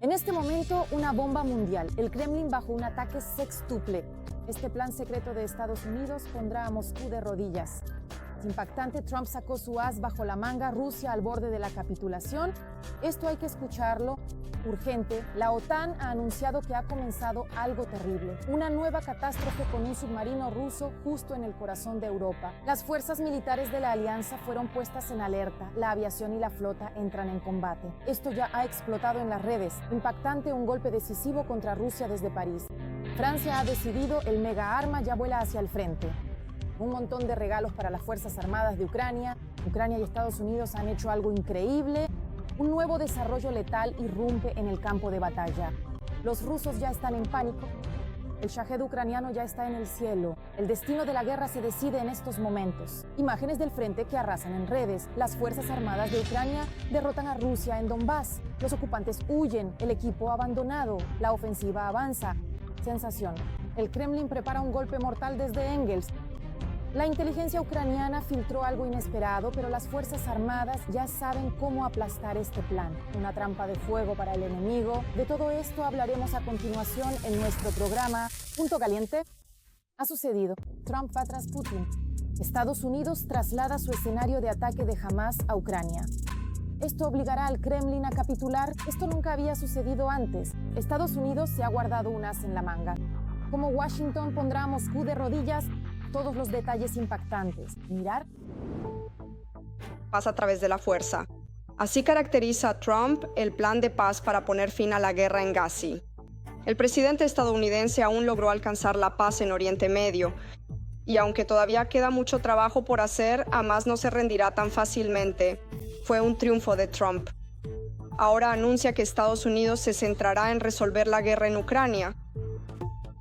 En este momento, una bomba mundial. El Kremlin bajo un ataque sextuple. Este plan secreto de Estados Unidos pondrá a Moscú de rodillas. Es impactante, Trump sacó su as bajo la manga, Rusia al borde de la capitulación. Esto hay que escucharlo. Urgente, la OTAN ha anunciado que ha comenzado algo terrible. Una nueva catástrofe con un submarino ruso justo en el corazón de Europa. Las fuerzas militares de la alianza fueron puestas en alerta. La aviación y la flota entran en combate. Esto ya ha explotado en las redes. Impactante, un golpe decisivo contra Rusia desde París. Francia ha decidido, el mega arma ya vuela hacia el frente. Un montón de regalos para las Fuerzas Armadas de Ucrania. Ucrania y Estados Unidos han hecho algo increíble. Un nuevo desarrollo letal irrumpe en el campo de batalla. Los rusos ya están en pánico. El Shahed ucraniano ya está en el cielo. El destino de la guerra se decide en estos momentos. Imágenes del frente que arrasan en redes. Las Fuerzas Armadas de Ucrania derrotan a Rusia en Donbass. Los ocupantes huyen. El equipo abandonado. La ofensiva avanza. Sensación. El Kremlin prepara un golpe mortal desde Engels. La inteligencia ucraniana filtró algo inesperado, pero las Fuerzas Armadas ya saben cómo aplastar este plan. Una trampa de fuego para el enemigo. De todo esto hablaremos a continuación en nuestro programa Punto Caliente. Ha sucedido. Trump va tras Putin. Estados Unidos traslada su escenario de ataque de Hamás a Ucrania. ¿Esto obligará al Kremlin a capitular? Esto nunca había sucedido antes. Estados Unidos se ha guardado un as en la manga. ¿Cómo Washington pondrá a Moscú de rodillas? Todos los detalles impactantes. Mirar. Paz a través de la fuerza. Así caracteriza Trump el plan de paz para poner fin a la guerra en Gaza. El presidente estadounidense aún logró alcanzar la paz en Oriente Medio. Y aunque todavía queda mucho trabajo por hacer, Hamás no se rendirá tan fácilmente. Fue un triunfo de Trump. Ahora anuncia que Estados Unidos se centrará en resolver la guerra en Ucrania.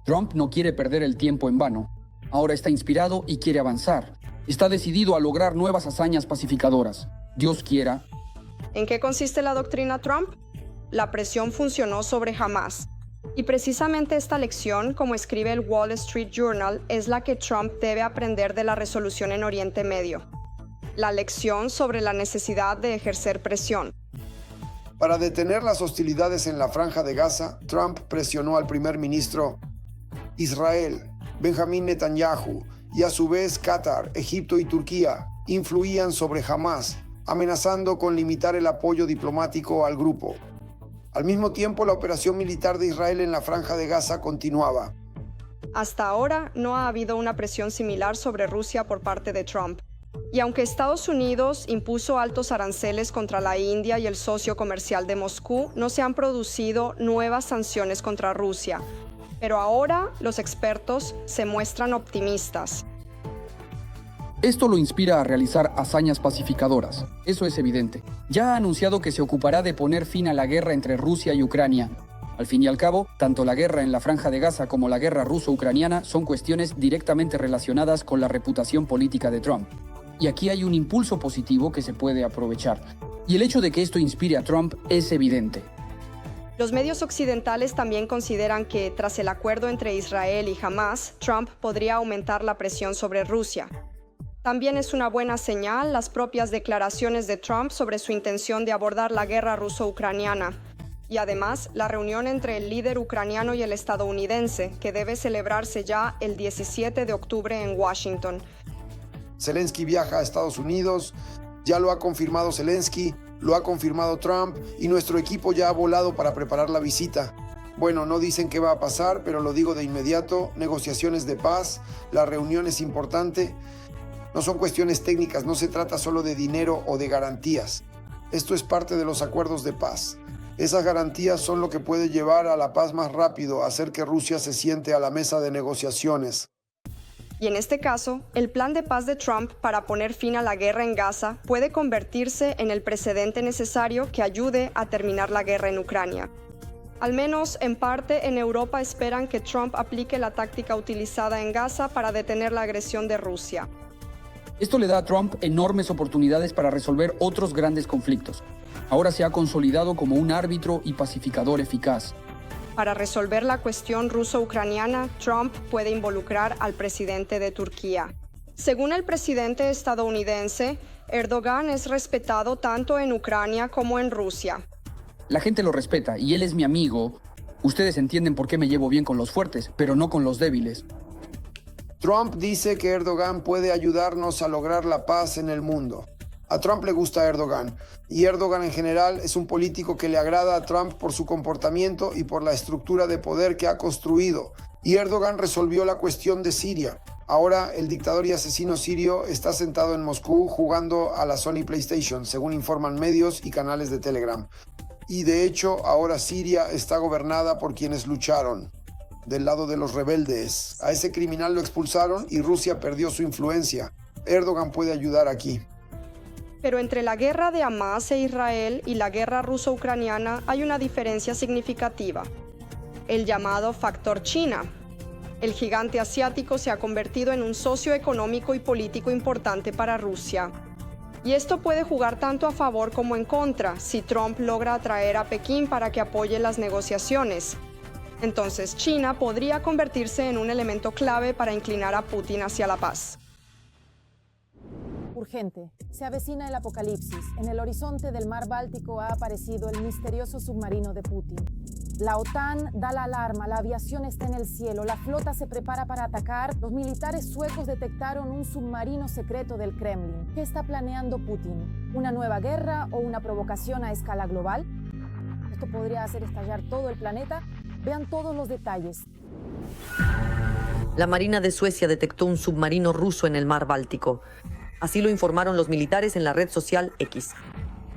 Trump no quiere perder el tiempo en vano. Ahora está inspirado y quiere avanzar. Está decidido a lograr nuevas hazañas pacificadoras. Dios quiera. ¿En qué consiste la doctrina Trump? La presión funcionó sobre Hamás. Y precisamente esta lección, como escribe el Wall Street Journal, es la que Trump debe aprender de la resolución en Oriente Medio. La lección sobre la necesidad de ejercer presión. Para detener las hostilidades en la Franja de Gaza, Trump presionó al primer ministro Israel, Benjamín Netanyahu, y a su vez Qatar, Egipto y Turquía influían sobre Hamás, amenazando con limitar el apoyo diplomático al grupo. Al mismo tiempo, la operación militar de Israel en la Franja de Gaza continuaba. Hasta ahora no ha habido una presión similar sobre Rusia por parte de Trump. Y aunque Estados Unidos impuso altos aranceles contra la India y el socio comercial de Moscú, no se han producido nuevas sanciones contra Rusia. Pero ahora los expertos se muestran optimistas. Esto lo inspira a realizar hazañas pacificadoras. Eso es evidente. Ya ha anunciado que se ocupará de poner fin a la guerra entre Rusia y Ucrania. Al fin y al cabo, tanto la guerra en la Franja de Gaza como la guerra ruso-ucraniana son cuestiones directamente relacionadas con la reputación política de Trump. Y aquí hay un impulso positivo que se puede aprovechar. Y el hecho de que esto inspire a Trump es evidente. Los medios occidentales también consideran que, tras el acuerdo entre Israel y Hamás, Trump podría aumentar la presión sobre Rusia. También es una buena señal las propias declaraciones de Trump sobre su intención de abordar la guerra ruso-ucraniana. Y además, la reunión entre el líder ucraniano y el estadounidense, que debe celebrarse ya el 17 de octubre en Washington. Zelensky viaja a Estados Unidos, ya lo ha confirmado Zelensky, lo ha confirmado Trump y nuestro equipo ya ha volado para preparar la visita. Bueno, no dicen qué va a pasar, pero lo digo de inmediato, negociaciones de paz, la reunión es importante. No son cuestiones técnicas, no se trata solo de dinero o de garantías. Esto es parte de los acuerdos de paz. Esas garantías son lo que puede llevar a la paz más rápido, hacer que Rusia se siente a la mesa de negociaciones. Y en este caso, el plan de paz de Trump para poner fin a la guerra en Gaza puede convertirse en el precedente necesario que ayude a terminar la guerra en Ucrania. Al menos en parte en Europa esperan que Trump aplique la táctica utilizada en Gaza para detener la agresión de Rusia. Esto le da a Trump enormes oportunidades para resolver otros grandes conflictos. Ahora se ha consolidado como un árbitro y pacificador eficaz. Para resolver la cuestión ruso-ucraniana, Trump puede involucrar al presidente de Turquía. Según el presidente estadounidense, Erdogan es respetado tanto en Ucrania como en Rusia. La gente lo respeta y él es mi amigo. Ustedes entienden por qué me llevo bien con los fuertes, pero no con los débiles. Trump dice que Erdogan puede ayudarnos a lograr la paz en el mundo. A Trump le gusta Erdogan, y Erdogan en general es un político que le agrada a Trump por su comportamiento y por la estructura de poder que ha construido. Y Erdogan resolvió la cuestión de Siria. Ahora el dictador y asesino sirio está sentado en Moscú jugando a la Sony PlayStation, según informan medios y canales de Telegram. Y de hecho, ahora Siria está gobernada por quienes lucharon del lado de los rebeldes. A ese criminal lo expulsaron y Rusia perdió su influencia. Erdogan puede ayudar aquí. Pero entre la guerra de Hamas e Israel y la guerra ruso-ucraniana hay una diferencia significativa: el llamado factor China. El gigante asiático se ha convertido en un socio económico y político importante para Rusia. Y esto puede jugar tanto a favor como en contra si Trump logra atraer a Pekín para que apoye las negociaciones. Entonces China podría convertirse en un elemento clave para inclinar a Putin hacia la paz. Urgente. Se avecina el apocalipsis. En el horizonte del mar Báltico ha aparecido el misterioso submarino de Putin. La OTAN da la alarma, la aviación está en el cielo, la flota se prepara para atacar. Los militares suecos detectaron un submarino secreto del Kremlin. ¿Qué está planeando Putin? ¿Una nueva guerra o una provocación a escala global? Esto podría hacer estallar todo el planeta. Vean todos los detalles. La Marina de Suecia detectó un submarino ruso en el mar Báltico. Así lo informaron los militares en la red social X.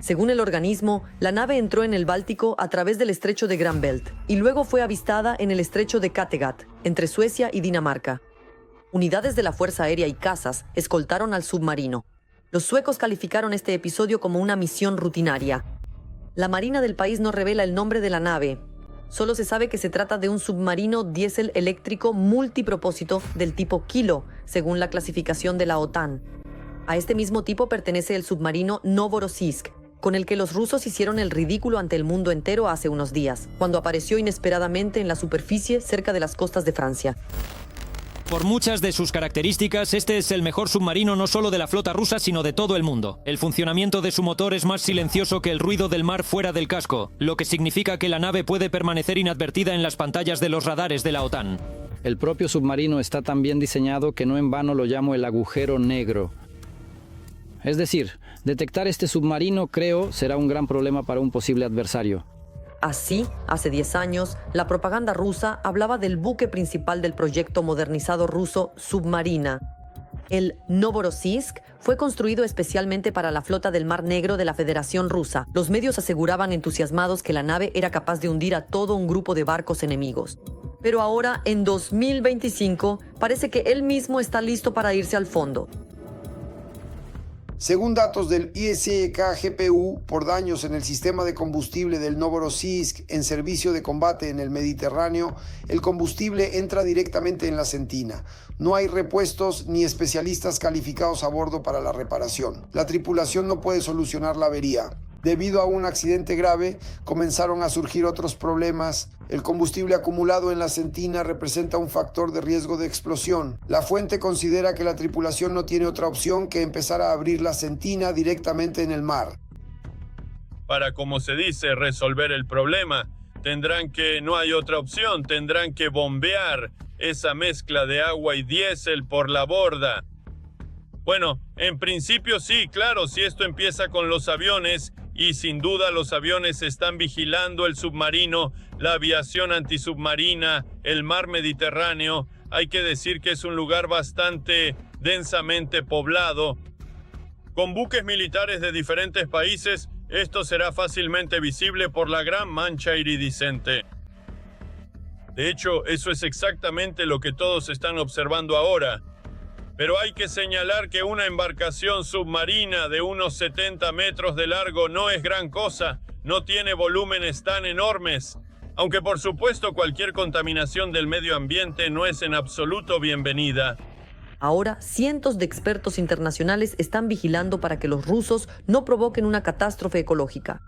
Según el organismo, la nave entró en el Báltico a través del estrecho de Gran Belt y luego fue avistada en el estrecho de Kattegat, entre Suecia y Dinamarca. Unidades de la Fuerza Aérea y cazas escoltaron al submarino. Los suecos calificaron este episodio como una misión rutinaria. La Marina del país no revela el nombre de la nave. Solo se sabe que se trata de un submarino diésel eléctrico multipropósito del tipo Kilo, según la clasificación de la OTAN. A este mismo tipo pertenece el submarino Novorossiysk, con el que los rusos hicieron el ridículo ante el mundo entero hace unos días, cuando apareció inesperadamente en la superficie cerca de las costas de Francia. Por muchas de sus características, este es el mejor submarino no solo de la flota rusa, sino de todo el mundo. El funcionamiento de su motor es más silencioso que el ruido del mar fuera del casco, lo que significa que la nave puede permanecer inadvertida en las pantallas de los radares de la OTAN. El propio submarino está tan bien diseñado que no en vano lo llamo el agujero negro. Es decir, detectar este submarino, creo, será un gran problema para un posible adversario. Así, hace 10 años, la propaganda rusa hablaba del buque principal del proyecto modernizado ruso Submarina. El Novorossiysk fue construido especialmente para la flota del Mar Negro de la Federación Rusa. Los medios aseguraban entusiasmados que la nave era capaz de hundir a todo un grupo de barcos enemigos. Pero ahora, en 2025, parece que él mismo está listo para irse al fondo. Según datos del ISK-GPU, por daños en el sistema de combustible del Novorossiysk en servicio de combate en el Mediterráneo, el combustible entra directamente en la Sentina. No hay repuestos ni especialistas calificados a bordo para la reparación. La tripulación no puede solucionar la avería. Debido a un accidente grave, comenzaron a surgir otros problemas. El combustible acumulado en la Sentina representa un factor de riesgo de explosión. La fuente considera que la tripulación no tiene otra opción que empezar a abrir la Sentina directamente en el mar. Para, como se dice, resolver el problema, no hay otra opción, tendrán que bombear esa mezcla de agua y diésel por la borda. Bueno, en principio sí, claro, si esto empieza con los aviones, y sin duda los aviones están vigilando el submarino, la aviación antisubmarina, el mar Mediterráneo. Hay que decir que es un lugar bastante densamente poblado. Con buques militares de diferentes países, esto será fácilmente visible por la gran mancha iridiscente. De hecho, eso es exactamente lo que todos están observando ahora. Pero hay que señalar que una embarcación submarina de unos 70 metros de largo no es gran cosa, no tiene volúmenes tan enormes, aunque por supuesto cualquier contaminación del medio ambiente no es en absoluto bienvenida. Ahora, cientos de expertos internacionales están vigilando para que los rusos no provoquen una catástrofe ecológica.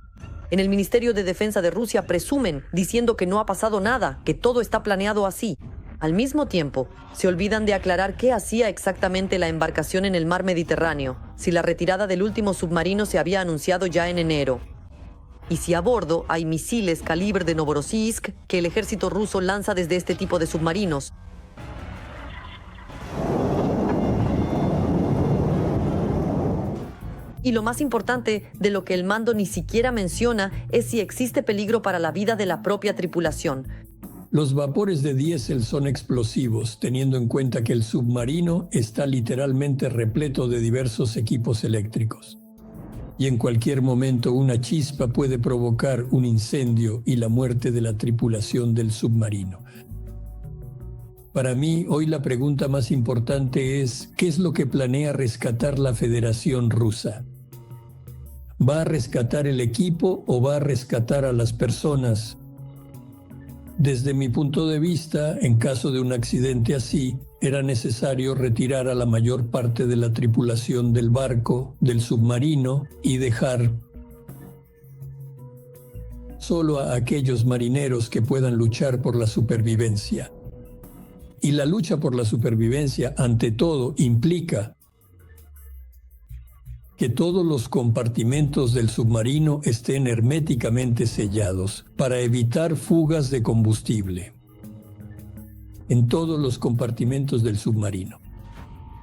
En el Ministerio de Defensa de Rusia presumen, diciendo que no ha pasado nada, que todo está planeado así. Al mismo tiempo, se olvidan de aclarar qué hacía exactamente la embarcación en el mar Mediterráneo, si la retirada del último submarino se había anunciado ya en enero. y si a bordo hay misiles calibre de Novorossiysk que el ejército ruso lanza desde este tipo de submarinos. Y lo más importante, de lo que el mando ni siquiera menciona, es si existe peligro para la vida de la propia tripulación. Los vapores de diésel son explosivos, teniendo en cuenta que el submarino está literalmente repleto de diversos equipos eléctricos. Y en cualquier momento una chispa puede provocar un incendio y la muerte de la tripulación del submarino. Para mí, hoy la pregunta más importante es, ¿qué es lo que planea rescatar la Federación Rusa? ¿Va a rescatar el equipo o va a rescatar a las personas? Desde mi punto de vista, en caso de un accidente así, era necesario retirar a la mayor parte de la tripulación del barco, del submarino, y dejar solo a aquellos marineros que puedan luchar por la supervivencia. Y la lucha por la supervivencia, ante todo, implica que todos los compartimentos del submarino estén herméticamente sellados para evitar fugas de combustible en todos los compartimentos del submarino.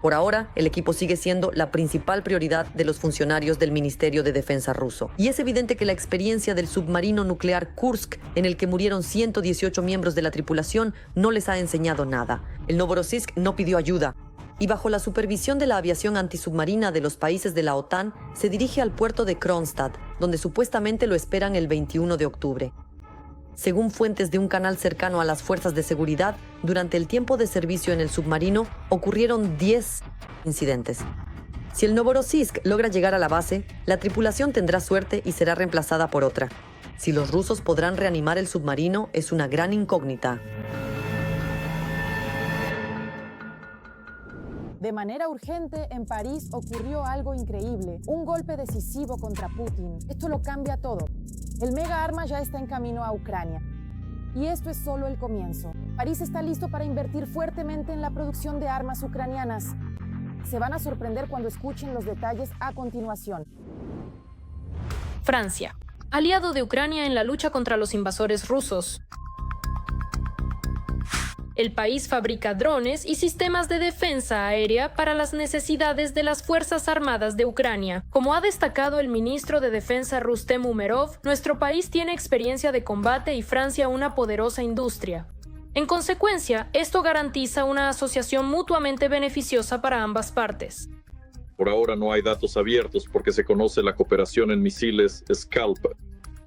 Por ahora, el equipo sigue siendo la principal prioridad de los funcionarios del Ministerio de Defensa ruso. Y es evidente que la experiencia del submarino nuclear Kursk, en el que murieron 118 miembros de la tripulación, no les ha enseñado nada. El Novorossiysk no pidió ayuda. Y bajo la supervisión de la aviación antisubmarina de los países de la OTAN, se dirige al puerto de Kronstadt, donde supuestamente lo esperan el 21 de octubre. Según fuentes de un canal cercano a las fuerzas de seguridad, durante el tiempo de servicio en el submarino ocurrieron 10 incidentes. Si el Novorossiysk logra llegar a la base, la tripulación tendrá suerte y será reemplazada por otra. Si los rusos podrán reanimar el submarino es una gran incógnita. De manera urgente, en París ocurrió algo increíble, un golpe decisivo contra Putin. Esto lo cambia todo. El mega arma ya está en camino a Ucrania. Y esto es solo el comienzo. París está listo para invertir fuertemente en la producción de armas ucranianas. Se van a sorprender cuando escuchen los detalles a continuación. Francia, aliado de Ucrania en la lucha contra los invasores rusos. El país fabrica drones y sistemas de defensa aérea para las necesidades de las Fuerzas Armadas de Ucrania. Como ha destacado el ministro de Defensa Rustem Umerov, nuestro país tiene experiencia de combate y Francia una poderosa industria. En consecuencia, esto garantiza una asociación mutuamente beneficiosa para ambas partes. Por ahora no hay datos abiertos porque se conoce la cooperación en misiles Scalp.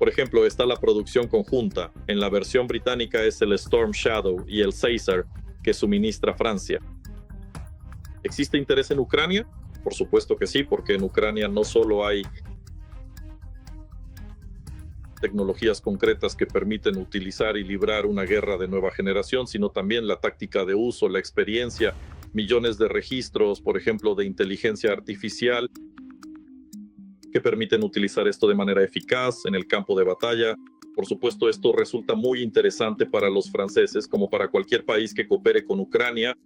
Por ejemplo, está la producción conjunta. En la versión británica es el Storm Shadow y el Caesar, que suministra Francia. ¿Existe interés en Ucrania? Por supuesto que sí, porque en Ucrania no solo hay tecnologías concretas que permiten utilizar y librar una guerra de nueva generación, sino también la táctica de uso, la experiencia, millones de registros, por ejemplo, de inteligencia artificial, que permiten utilizar esto de manera eficaz en el campo de batalla. Por supuesto, esto resulta muy interesante para los franceses, como para cualquier país que coopere con Ucrania.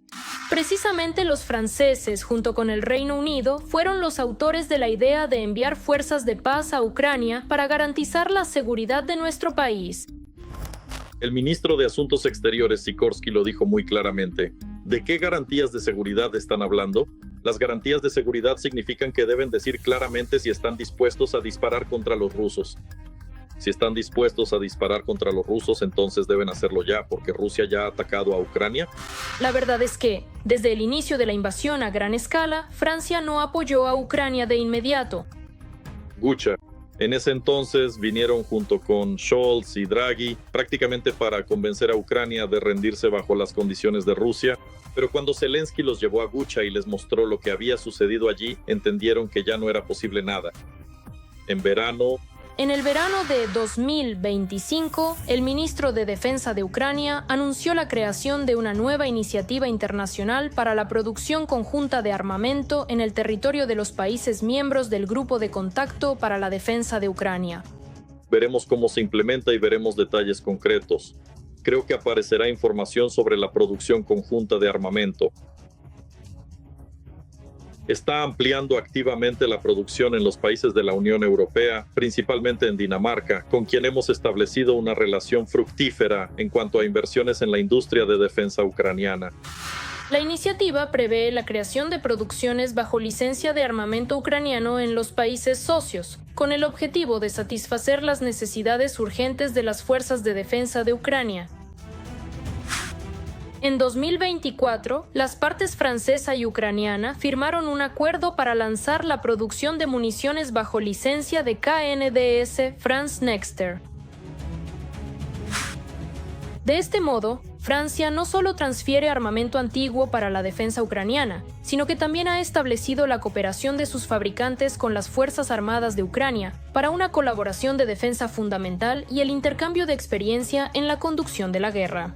Precisamente los franceses, junto con el Reino Unido, fueron los autores de la idea de enviar fuerzas de paz a Ucrania para garantizar la seguridad de nuestro país. El ministro de Asuntos Exteriores, Sikorsky, lo dijo muy claramente. ¿De qué garantías de seguridad están hablando? Las garantías de seguridad significan que deben decir claramente si están dispuestos a disparar contra los rusos. Si están dispuestos a disparar contra los rusos, entonces deben hacerlo ya, porque Rusia ya ha atacado a Ucrania. La verdad es que, desde el inicio de la invasión a gran escala, Francia no apoyó a Ucrania de inmediato. Gucha. En ese entonces vinieron junto con Scholz y Draghi prácticamente para convencer a Ucrania de rendirse bajo las condiciones de Rusia, pero cuando Zelensky los llevó a Gucha y les mostró lo que había sucedido allí, entendieron que ya no era posible nada. En el verano de 2025, el ministro de Defensa de Ucrania anunció la creación de una nueva iniciativa internacional para la producción conjunta de armamento en el territorio de los países miembros del Grupo de Contacto para la Defensa de Ucrania. Veremos cómo se implementa y veremos detalles concretos. Creo que aparecerá información sobre la producción conjunta de armamento. está ampliando activamente la producción en los países de la Unión Europea, principalmente en Dinamarca, con quien hemos establecido una relación fructífera en cuanto a inversiones en la industria de defensa ucraniana. La iniciativa prevé la creación de producciones bajo licencia de armamento ucraniano en los países socios, con el objetivo de satisfacer las necesidades urgentes de las fuerzas de defensa de Ucrania. En 2024, las partes francesa y ucraniana firmaron un acuerdo para lanzar la producción de municiones bajo licencia de KNDS France Nexter. De este modo, Francia no solo transfiere armamento antiguo para la defensa ucraniana, sino que también ha establecido la cooperación de sus fabricantes con las Fuerzas Armadas de Ucrania para una colaboración de defensa fundamental y el intercambio de experiencia en la conducción de la guerra.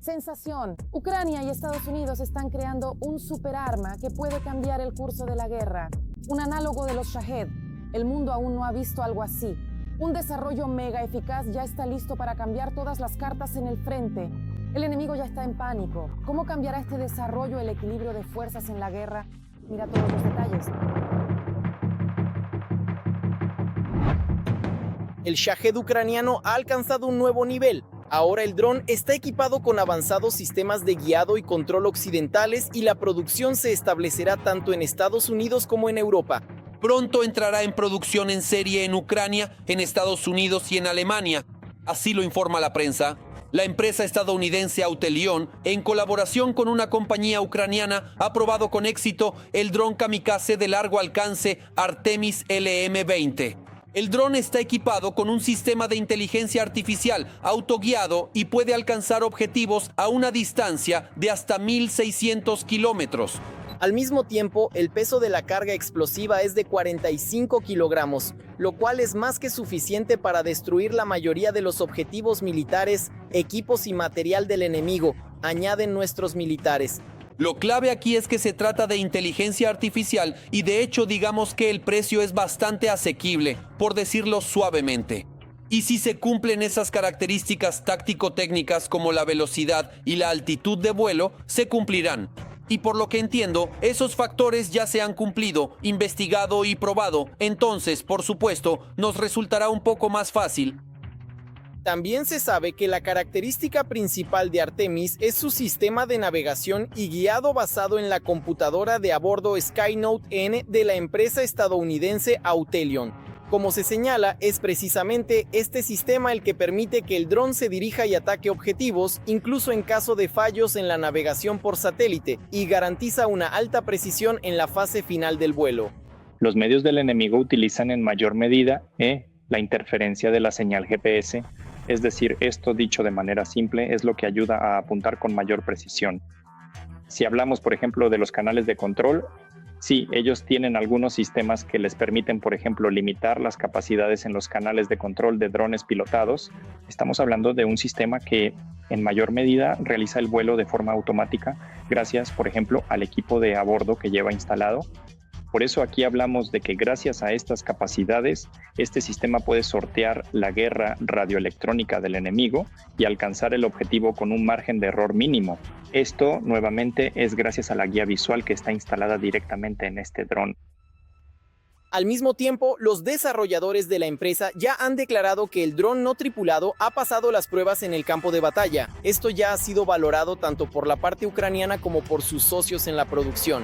Sensación. Ucrania y Estados Unidos están creando un superarma que puede cambiar el curso de la guerra. Un análogo de los Shahed. El mundo aún no ha visto algo así. Un desarrollo mega eficaz ya está listo para cambiar todas las cartas en el frente. El enemigo ya está en pánico. ¿Cómo cambiará este desarrollo el equilibrio de fuerzas en la guerra? Mira todos los detalles. El Shahed ucraniano ha alcanzado un nuevo nivel. Ahora el dron está equipado con avanzados sistemas de guiado y control occidentales y la producción se establecerá tanto en Estados Unidos como en Europa. Pronto entrará en producción en serie en Ucrania, en Estados Unidos y en Alemania. Así lo informa la prensa. La empresa estadounidense Autelion, en colaboración con una compañía ucraniana, ha probado con éxito el dron kamikaze de largo alcance Artemis LM-20. El dron está equipado con un sistema de inteligencia artificial autoguiado y puede alcanzar objetivos a una distancia de hasta 1.600 kilómetros. Al mismo tiempo, el peso de la carga explosiva es de 45 kilogramos, lo cual es más que suficiente para destruir la mayoría de los objetivos militares, equipos y material del enemigo, añaden nuestros militares. Lo clave aquí es que se trata de inteligencia artificial y de hecho digamos que el precio es bastante asequible, por decirlo suavemente. Y si se cumplen esas características táctico-técnicas como la velocidad y la altitud de vuelo, se cumplirán. Y por lo que entiendo, esos factores ya se han cumplido, investigado y probado. Entonces, por supuesto, nos resultará un poco más fácil. También se sabe que la característica principal de Artemis es su sistema de navegación y guiado basado en la computadora de a bordo Skynote N de la empresa estadounidense Autelion. Como se señala, es precisamente este sistema el que permite que el dron se dirija y ataque objetivos, incluso en caso de fallos en la navegación por satélite, y garantiza una alta precisión en la fase final del vuelo. Los medios del enemigo utilizan en mayor medida la interferencia de la señal GPS, es decir, esto dicho de manera simple es lo que ayuda a apuntar con mayor precisión. Si hablamos, por ejemplo, de los canales de control, sí, ellos tienen algunos sistemas que les permiten, por ejemplo, limitar las capacidades en los canales de control de drones pilotados. Estamos hablando de un sistema que en mayor medida realiza el vuelo de forma automática gracias, por ejemplo, al equipo de a bordo que lleva instalado. Por eso aquí hablamos de que gracias a estas capacidades, este sistema puede sortear la guerra radioelectrónica del enemigo y alcanzar el objetivo con un margen de error mínimo. Esto, nuevamente, es gracias a la guía visual que está instalada directamente en este dron. Al mismo tiempo, los desarrolladores de la empresa ya han declarado que el dron no tripulado ha pasado las pruebas en el campo de batalla. Esto ya ha sido valorado tanto por la parte ucraniana como por sus socios en la producción.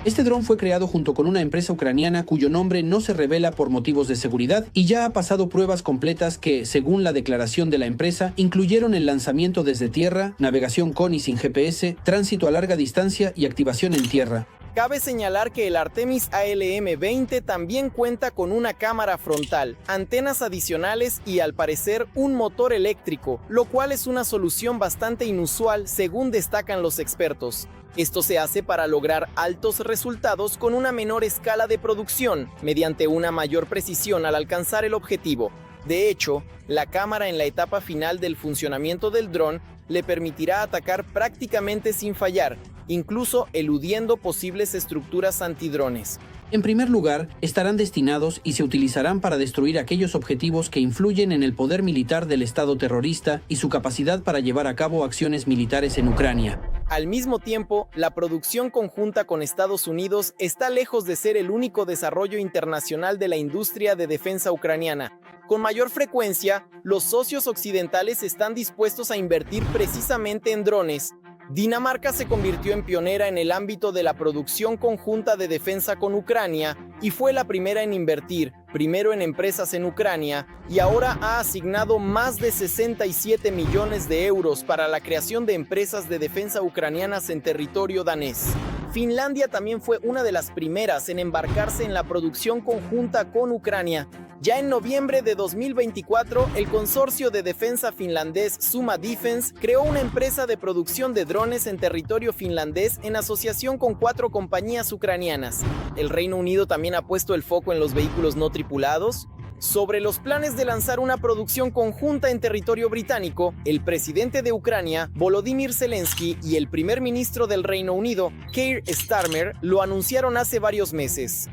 Este dron fue creado junto con una empresa ucraniana cuyo nombre no se revela por motivos de seguridad y ya ha pasado pruebas completas que, según la declaración de la empresa, incluyeron el lanzamiento desde tierra, navegación con y sin GPS, tránsito a larga distancia y activación en tierra. Cabe señalar que el Artemis ALM-20 también cuenta con una cámara frontal, antenas adicionales y al parecer un motor eléctrico, lo cual es una solución bastante inusual según destacan los expertos. Esto se hace para lograr altos resultados con una menor escala de producción, mediante una mayor precisión al alcanzar el objetivo. De hecho, la cámara en la etapa final del funcionamiento del dron le permitirá atacar prácticamente sin fallar, incluso eludiendo posibles estructuras antidrones. En primer lugar, estarán destinados y se utilizarán para destruir aquellos objetivos que influyen en el poder militar del Estado terrorista y su capacidad para llevar a cabo acciones militares en Ucrania. Al mismo tiempo, la producción conjunta con Estados Unidos está lejos de ser el único desarrollo internacional de la industria de defensa ucraniana. Con mayor frecuencia, los socios occidentales están dispuestos a invertir precisamente en drones. Dinamarca se convirtió en pionera en el ámbito de la producción conjunta de defensa con Ucrania y fue la primera en invertir, primero en empresas en Ucrania, y ahora ha asignado más de 67 millones de euros para la creación de empresas de defensa ucranianas en territorio danés. Finlandia también fue una de las primeras en embarcarse en la producción conjunta con Ucrania. Ya en noviembre de 2024, el consorcio de defensa finlandés Suma Defense creó una empresa de producción de drones en territorio finlandés en asociación con 4 compañías ucranianas. El Reino Unido también ha puesto el foco en los vehículos no tripulados. Sobre los planes de lanzar una producción conjunta en territorio británico, el presidente de Ucrania, Volodymyr Zelensky, y el primer ministro del Reino Unido, Keir Starmer, lo anunciaron hace varios meses.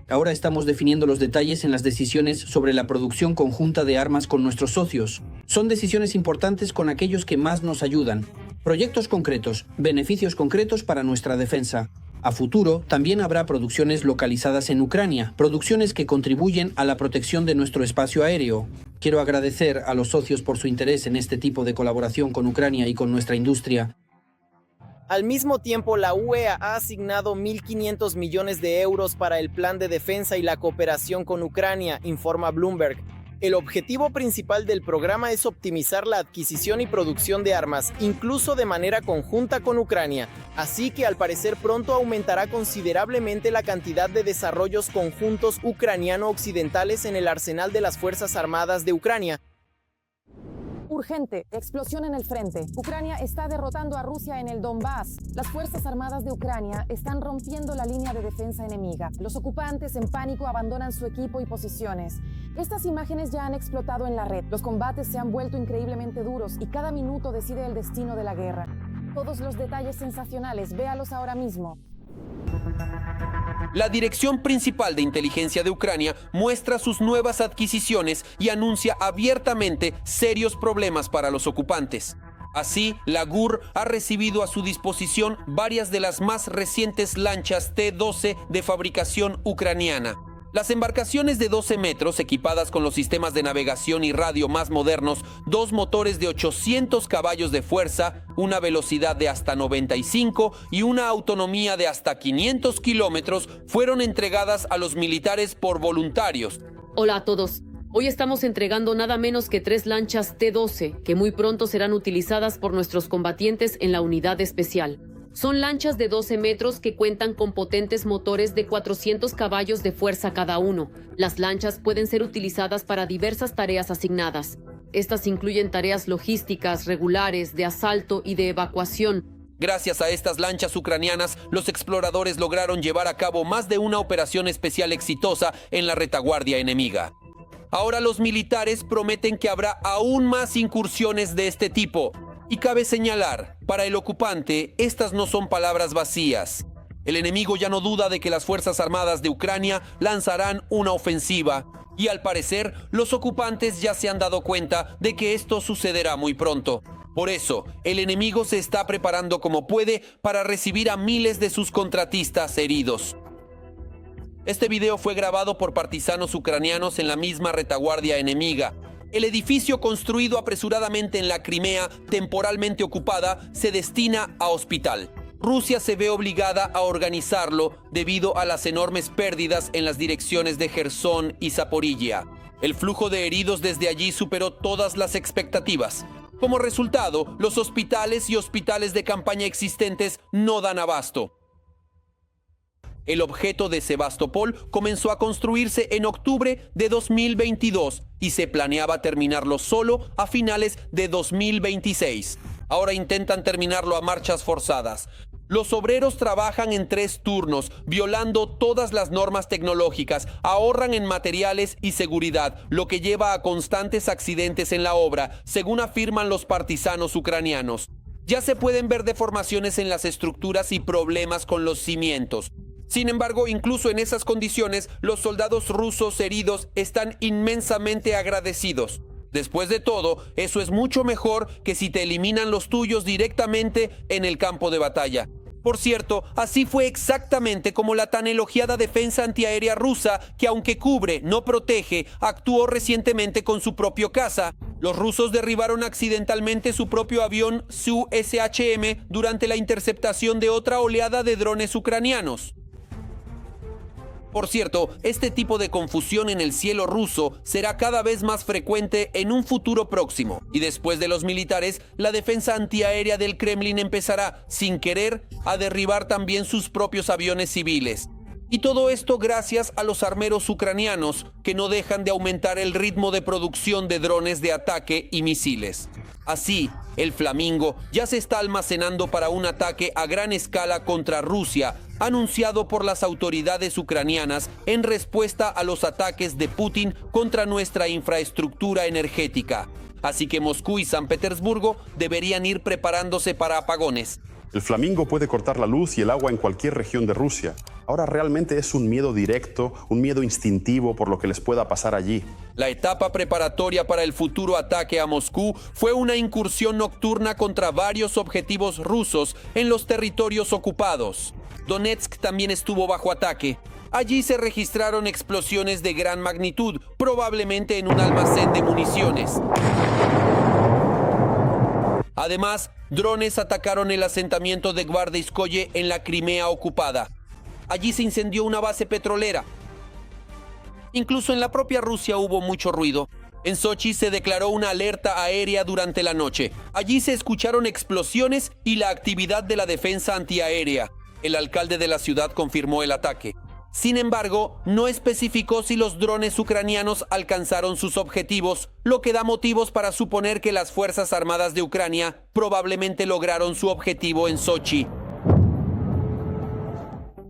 Ahora estamos definiendo los detalles en las decisiones sobre la producción conjunta de armas con nuestros socios. Son decisiones importantes con aquellos que más nos ayudan. Proyectos concretos, beneficios concretos para nuestra defensa. A futuro, también habrá producciones localizadas en Ucrania, producciones que contribuyen a la protección de nuestro espacio aéreo. Quiero agradecer a los socios por su interés en este tipo de colaboración con Ucrania y con nuestra industria. Al mismo tiempo, la UE ha asignado 1.500 millones de euros para el plan de defensa y la cooperación con Ucrania, informa Bloomberg. El objetivo principal del programa es optimizar la adquisición y producción de armas, incluso de manera conjunta con Ucrania. Así que al parecer pronto aumentará considerablemente la cantidad de desarrollos conjuntos ucraniano-occidentales en el arsenal de las Fuerzas Armadas de Ucrania. Urgente, explosión en el frente. Ucrania está derrotando a Rusia en el Donbass. Las Fuerzas Armadas de Ucrania están rompiendo la línea de defensa enemiga. Los ocupantes en pánico abandonan su equipo y posiciones. Estas imágenes ya han explotado en la red. Los combates se han vuelto increíblemente duros y cada minuto decide el destino de la guerra. Todos los detalles sensacionales, véalos ahora mismo. La Dirección Principal de Inteligencia de Ucrania muestra sus nuevas adquisiciones y anuncia abiertamente serios problemas para los ocupantes. Así, la GUR ha recibido a su disposición varias de las más recientes lanchas T-12 de fabricación ucraniana. Las embarcaciones de 12 metros, equipadas con los sistemas de navegación y radio más modernos, 2 motores de 800 caballos de fuerza, una velocidad de hasta 95 y una autonomía de hasta 500 kilómetros, fueron entregadas a los militares por voluntarios. Hola a todos. Hoy estamos entregando nada menos que 3 lanchas T-12, que muy pronto serán utilizadas por nuestros combatientes en la unidad especial. Son lanchas de 12 metros que cuentan con potentes motores de 400 caballos de fuerza cada uno. Las lanchas pueden ser utilizadas para diversas tareas asignadas. Estas incluyen tareas logísticas, regulares, de asalto y de evacuación. Gracias a estas lanchas ucranianas, los exploradores lograron llevar a cabo más de una operación especial exitosa en la retaguardia enemiga. Ahora los militares prometen que habrá aún más incursiones de este tipo. Y cabe señalar, para el ocupante, estas no son palabras vacías. El enemigo ya no duda de que las Fuerzas Armadas de Ucrania lanzarán una ofensiva. Y al parecer, los ocupantes ya se han dado cuenta de que esto sucederá muy pronto. Por eso, el enemigo se está preparando como puede para recibir a miles de sus contratistas heridos. Este video fue grabado por partisanos ucranianos en la misma retaguardia enemiga. El edificio construido apresuradamente en la Crimea, temporalmente ocupada, se destina a hospital. Rusia se ve obligada a organizarlo debido a las enormes pérdidas en las direcciones de Jersón y Zaporilla. El flujo de heridos desde allí superó todas las expectativas. Como resultado, los hospitales y hospitales de campaña existentes no dan abasto. El objeto de Sebastopol comenzó a construirse en octubre de 2022 y se planeaba terminarlo solo a finales de 2026. Ahora intentan terminarlo a marchas forzadas. Los obreros trabajan en 3 turnos, violando todas las normas tecnológicas, ahorran en materiales y seguridad, lo que lleva a constantes accidentes en la obra, según afirman los partisanos ucranianos. Ya se pueden ver deformaciones en las estructuras y problemas con los cimientos. Sin embargo, incluso en esas condiciones, los soldados rusos heridos están inmensamente agradecidos. Después de todo, eso es mucho mejor que si te eliminan los tuyos directamente en el campo de batalla. Por cierto, así fue exactamente como la tan elogiada defensa antiaérea rusa, que aunque cubre, no protege, actuó recientemente con su propio caza. Los rusos derribaron accidentalmente su propio avión Su-SHM durante la interceptación de otra oleada de drones ucranianos. Por cierto, este tipo de confusión en el cielo ruso será cada vez más frecuente en un futuro próximo. Y después de los militares, la defensa antiaérea del Kremlin empezará, sin querer, a derribar también sus propios aviones civiles. Y todo esto gracias a los armeros ucranianos, que no dejan de aumentar el ritmo de producción de drones de ataque y misiles. Así, el Flamingo ya se está almacenando para un ataque a gran escala contra Rusia, anunciado por las autoridades ucranianas en respuesta a los ataques de Putin contra nuestra infraestructura energética. Así que Moscú y San Petersburgo deberían ir preparándose para apagones. El Flamingo puede cortar la luz y el agua en cualquier región de Rusia. Ahora realmente es un miedo directo, un miedo instintivo por lo que les pueda pasar allí. La etapa preparatoria para el futuro ataque a Moscú fue una incursión nocturna contra varios objetivos rusos en los territorios ocupados. Donetsk también estuvo bajo ataque. Allí se registraron explosiones de gran magnitud, probablemente en un almacén de municiones. Además, drones atacaron el asentamiento de Gvardeyskoye en la Crimea ocupada. Allí se incendió una base petrolera. Incluso en la propia Rusia hubo mucho ruido. En Sochi se declaró una alerta aérea durante la noche. Allí se escucharon explosiones y la actividad de la defensa antiaérea. El alcalde de la ciudad confirmó el ataque. Sin embargo, no especificó si los drones ucranianos alcanzaron sus objetivos, lo que da motivos para suponer que las Fuerzas Armadas de Ucrania probablemente lograron su objetivo en Sochi.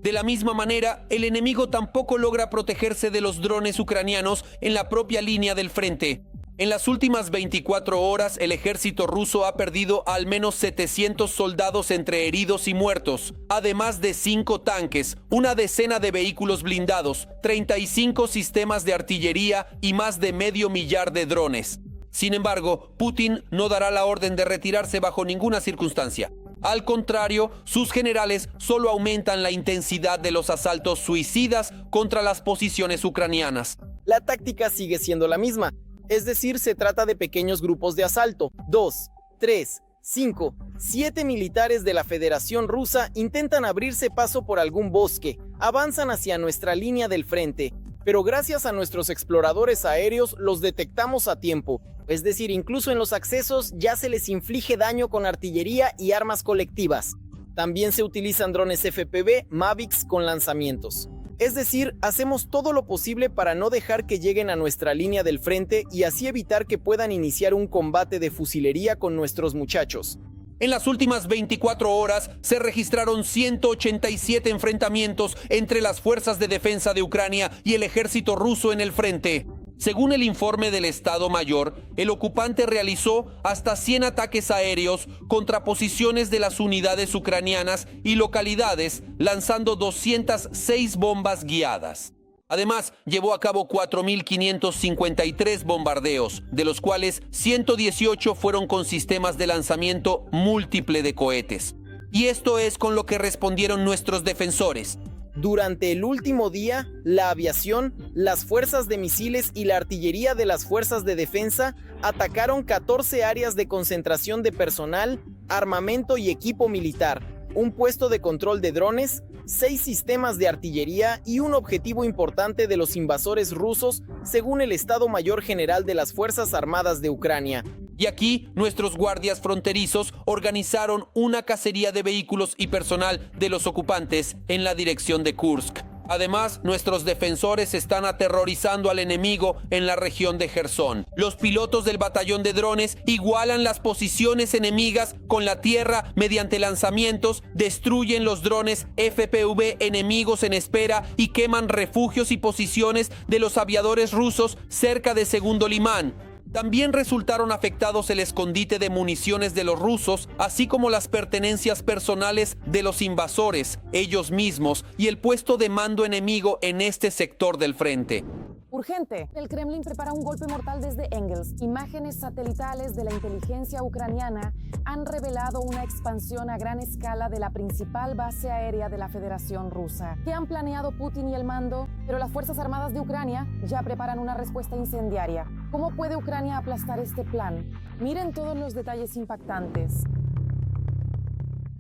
De la misma manera, el enemigo tampoco logra protegerse de los drones ucranianos en la propia línea del frente. En las últimas 24 horas, el ejército ruso ha perdido al menos 700 soldados entre heridos y muertos, además de 5 tanques, una decena de vehículos blindados, 35 sistemas de artillería y más de 500,000 de drones. Sin embargo, Putin no dará la orden de retirarse bajo ninguna circunstancia. Al contrario, sus generales solo aumentan la intensidad de los asaltos suicidas contra las posiciones ucranianas. La táctica sigue siendo la misma. Es decir, se trata de pequeños grupos de asalto. 2, 3, 5, 7 militares de la Federación Rusa intentan abrirse paso por algún bosque, avanzan hacia nuestra línea del frente, pero gracias a nuestros exploradores aéreos los detectamos a tiempo. Es decir, incluso en los accesos ya se les inflige daño con artillería y armas colectivas. También se utilizan drones FPV, Mavics con lanzamientos. Es decir, hacemos todo lo posible para no dejar que lleguen a nuestra línea del frente y así evitar que puedan iniciar un combate de fusilería con nuestros muchachos. En las últimas 24 horas se registraron 187 enfrentamientos entre las fuerzas de defensa de Ucrania y el ejército ruso en el frente. Según el informe del Estado Mayor, el ocupante realizó hasta 100 ataques aéreos contra posiciones de las unidades ucranianas y localidades, lanzando 206 bombas guiadas. Además, llevó a cabo 4.553 bombardeos, de los cuales 118 fueron con sistemas de lanzamiento múltiple de cohetes. Y esto es con lo que respondieron nuestros defensores. Durante el último día, la aviación, las fuerzas de misiles y la artillería de las fuerzas de defensa atacaron 14 áreas de concentración de personal, armamento y equipo militar, un puesto de control de drones, 6 sistemas de artillería y un objetivo importante de los invasores rusos, según el Estado Mayor General de las Fuerzas Armadas de Ucrania. Y aquí, nuestros guardias fronterizos organizaron una cacería de vehículos y personal de los ocupantes en la dirección de Kursk. Además, nuestros defensores están aterrorizando al enemigo en la región de Jersón. Los pilotos del batallón de drones igualan las posiciones enemigas con la tierra mediante lanzamientos, destruyen los drones FPV enemigos en espera y queman refugios y posiciones de los aviadores rusos cerca de Segundo Limán. También resultaron afectados el escondite de municiones de los rusos, así como las pertenencias personales de los invasores, ellos mismos, y el puesto de mando enemigo en este sector del frente. Urgente. El Kremlin prepara un golpe mortal desde Engels. Imágenes satelitales de la inteligencia ucraniana han revelado una expansión a gran escala de la principal base aérea de la Federación Rusa. ¿Qué han planeado Putin y el mando? Pero las Fuerzas Armadas de Ucrania ya preparan una respuesta incendiaria. ¿Cómo puede Ucrania aplastar este plan? Miren todos los detalles impactantes.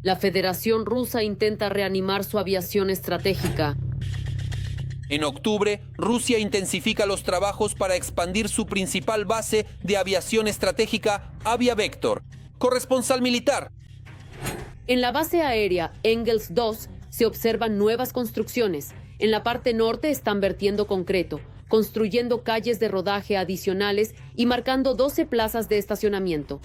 La Federación Rusa intenta reanimar su aviación estratégica. En octubre, Rusia intensifica los trabajos para expandir su principal base de aviación estratégica, Aviavector. Corresponsal militar. En la base aérea Engels 2 se observan nuevas construcciones. En la parte norte están vertiendo concreto, construyendo calles de rodaje adicionales y marcando 12 plazas de estacionamiento.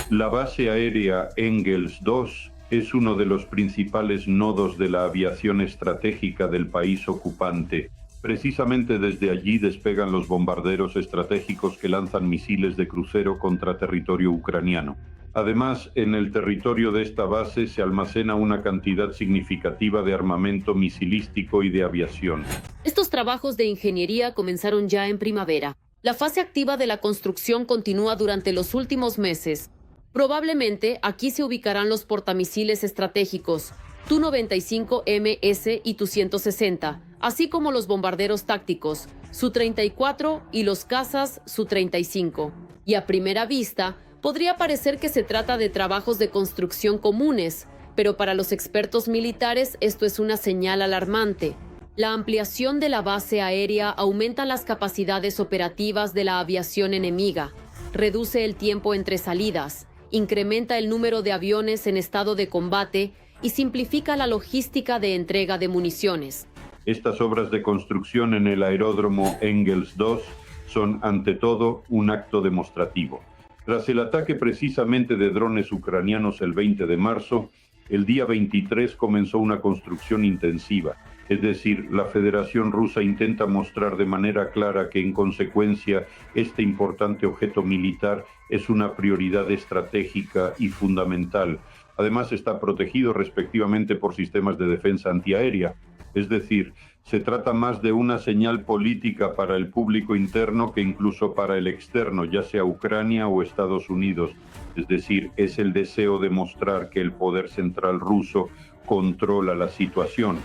La base aérea Engels 2 es uno de los principales nodos de la aviación estratégica del país ocupante. Precisamente desde allí despegan los bombarderos estratégicos que lanzan misiles de crucero contra territorio ucraniano. Además, en el territorio de esta base se almacena una cantidad significativa de armamento misilístico y de aviación. Estos trabajos de ingeniería comenzaron ya en primavera. La fase activa de la construcción continúa durante los últimos meses. Probablemente aquí se ubicarán los portamisiles estratégicos Tu-95MS y Tu-160, así como los bombarderos tácticos Su-34 y los cazas Su-35. Y a primera vista, podría parecer que se trata de trabajos de construcción comunes, pero para los expertos militares esto es una señal alarmante. La ampliación de la base aérea aumenta las capacidades operativas de la aviación enemiga, reduce el tiempo entre salidas, incrementa el número de aviones en estado de combate y simplifica la logística de entrega de municiones. Estas obras de construcción en el aeródromo Engels 2 son, ante todo, un acto demostrativo. Tras el ataque precisamente de drones ucranianos el 20 de marzo, el día 23 comenzó una construcción intensiva. Es decir, la Federación Rusa intenta mostrar de manera clara que, en consecuencia, este importante objeto militar es una prioridad estratégica y fundamental. Además, está protegido respectivamente por sistemas de defensa antiaérea. Es decir, se trata más de una señal política para el público interno que incluso para el externo, ya sea Ucrania o Estados Unidos. Es decir, es el deseo de mostrar que el poder central ruso controla la situación.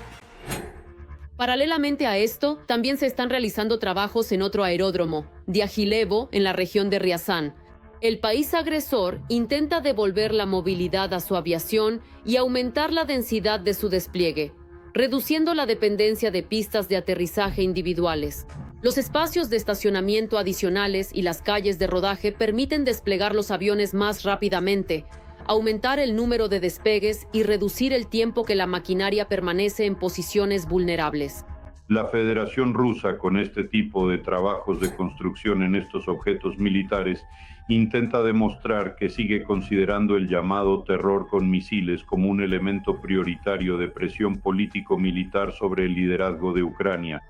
Paralelamente a esto, también se están realizando trabajos en otro aeródromo, Diaghilevo, en la región de Riazán. El país agresor intenta devolver la movilidad a su aviación y aumentar la densidad de su despliegue, reduciendo la dependencia de pistas de aterrizaje individuales. Los espacios de estacionamiento adicionales y las calles de rodaje permiten desplegar los aviones más rápidamente, aumentar el número de despegues y reducir el tiempo que la maquinaria permanece en posiciones vulnerables. La Federación Rusa, con este tipo de trabajos de construcción en estos objetos militares, intenta demostrar que sigue considerando el llamado terror con misiles como un elemento prioritario de presión político-militar sobre el liderazgo de Ucrania.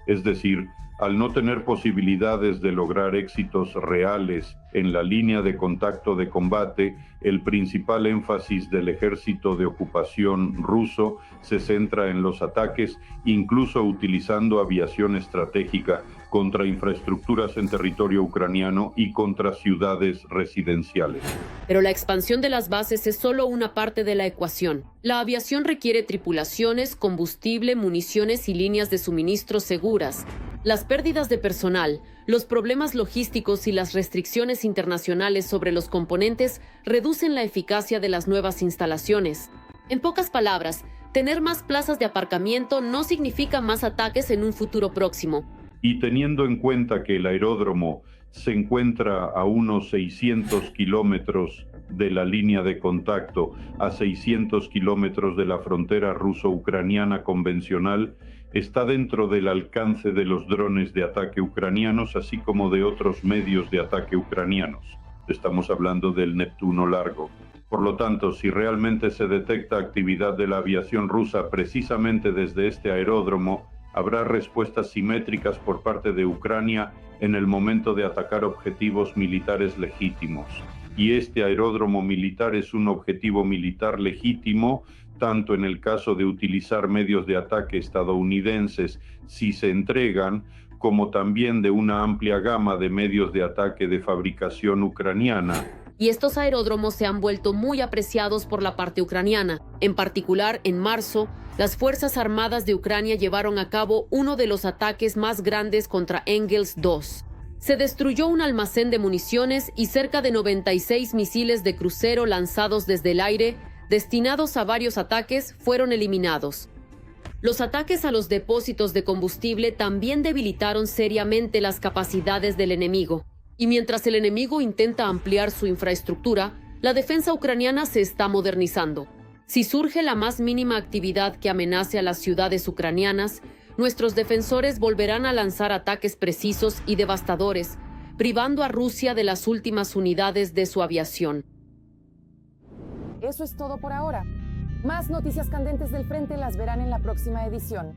Es decir, al no tener posibilidades de lograr éxitos reales en la línea de contacto de combate, el principal énfasis del ejército de ocupación ruso se centra en los ataques, incluso utilizando aviación estratégica contra infraestructuras en territorio ucraniano y contra ciudades residenciales. Pero la expansión de las bases es solo una parte de la ecuación. La aviación requiere tripulaciones, combustible, municiones y líneas de suministro seguras. Las pérdidas de personal, los problemas logísticos y las restricciones internacionales sobre los componentes reducen la eficacia de las nuevas instalaciones. En pocas palabras, tener más plazas de aparcamiento no significa más ataques en un futuro próximo. Y teniendo en cuenta que el aeródromo se encuentra a unos 600 kilómetros de la línea de contacto, a 600 kilómetros de la frontera ruso-ucraniana convencional, está dentro del alcance de los drones de ataque ucranianos, así como de otros medios de ataque ucranianos. Estamos hablando del Neptuno largo. Por lo tanto, si realmente se detecta actividad de la aviación rusa precisamente desde este aeródromo, Habrá respuestas simétricas por parte de Ucrania en el momento de atacar objetivos militares legítimos. Y este aeródromo militar es un objetivo militar legítimo, tanto en el caso de utilizar medios de ataque estadounidenses si se entregan, como también de una amplia gama de medios de ataque de fabricación ucraniana. Y estos aeródromos se han vuelto muy apreciados por la parte ucraniana. En particular, en marzo, las Fuerzas Armadas de Ucrania llevaron a cabo uno de los ataques más grandes contra Engels 2. Se destruyó un almacén de municiones y cerca de 96 misiles de crucero lanzados desde el aire, destinados a varios ataques, fueron eliminados. Los ataques a los depósitos de combustible también debilitaron seriamente las capacidades del enemigo. Y mientras el enemigo intenta ampliar su infraestructura, la defensa ucraniana se está modernizando. Si surge la más mínima actividad que amenace a las ciudades ucranianas, nuestros defensores volverán a lanzar ataques precisos y devastadores, privando a Rusia de las últimas unidades de su aviación. Eso es todo por ahora. Más noticias candentes del frente las verán en la próxima edición.